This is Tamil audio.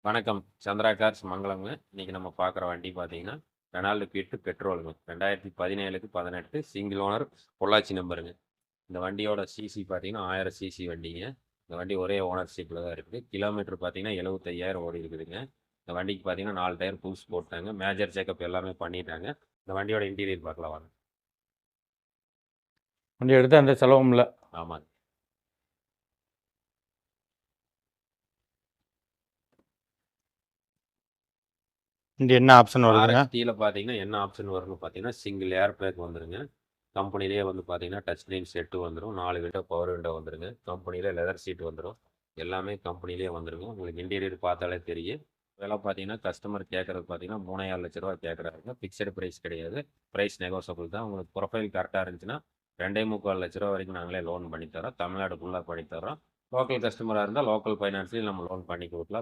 வணக்கம். சந்திரா கார்ஸ் மங்களம்ங்க. இன்னைக்கு நம்ம பார்க்குற வண்டி பார்த்தீங்கன்னா, ரெனால்ட் குவிட் பெட்ரோலுங்க. 2017க்கு 18 சிங்கிள் ஓனர் பொள்ளாச்சி நம்பருங்க. இந்த வண்டியோட சிசி பார்த்தீங்கன்னா 1000 சிசி வண்டிங்க. இந்த வண்டி ஒரே ஓனர்ஷிப்ல தான் இருக்குது. கிலோமீட்டர் பார்த்தீங்கன்னா 75,000 ஓடி இருக்குதுங்க. இந்த வண்டிக்கு பார்த்தீங்கன்னா 4 டயர் புதுசு போட்டாங்க. மேஜர் செக்கப் எல்லாமே பண்ணிட்டாங்க. இந்த வண்டியோட இன்டீரியர் பார்க்கலாம் வாங்க. வண்டி எடுத்து அந்த செலவும் இல்லை. ஆமாங்க. வண்டி என்ன ஆப்ஷன் வருதுங்க? RXT-ல பார்த்தீங்கன்னா என்ன ஆப்ஷன் வரும்னு பார்த்தீங்கன்னா, சிங்கிள் ஏர் பேக் வந்துருங்க. கம்பெனிலேயே வந்து பார்த்தீங்கன்னா, டச் ஸ்க்ரீன் செட்டு வந்துரும். 4 விண்டோ பவர் விண்டோ வந்துருங்க. கம்பெனியில லெதர் சீட் வந்துரும். எல்லாமே கம்பெனிலேயே வந்துருங்க. உங்களுக்கு இன்டீரியர் பார்த்தாலே தெரியும். விலை பார்த்தீங்கன்னா, கஸ்டமர் கேட்கறது பார்த்தீங்கன்னா, 3,50,000 கேட்குறாங்க. ஃபிக்ஸட் பிரைஸ் கிடையாது. பிரைஸ் நெகோசியபிள் தான். உங்களுக்கு ப்ரொஃபைல் கரெக்டாக இருந்துச்சுன்னா, 2,45,00,000 வரைக்கும் நாங்களே லோன் பண்ணி தரோம். தமிழ்நாடு ஃபுல்லாக பண்ணி தரோம். லோக்கல் கஸ்டமராக இருந்தால் லோக்கல் ஃபைனான்ஸ்லேயும் நம்ம லோன் பண்ணி கொடுக்கலாம்.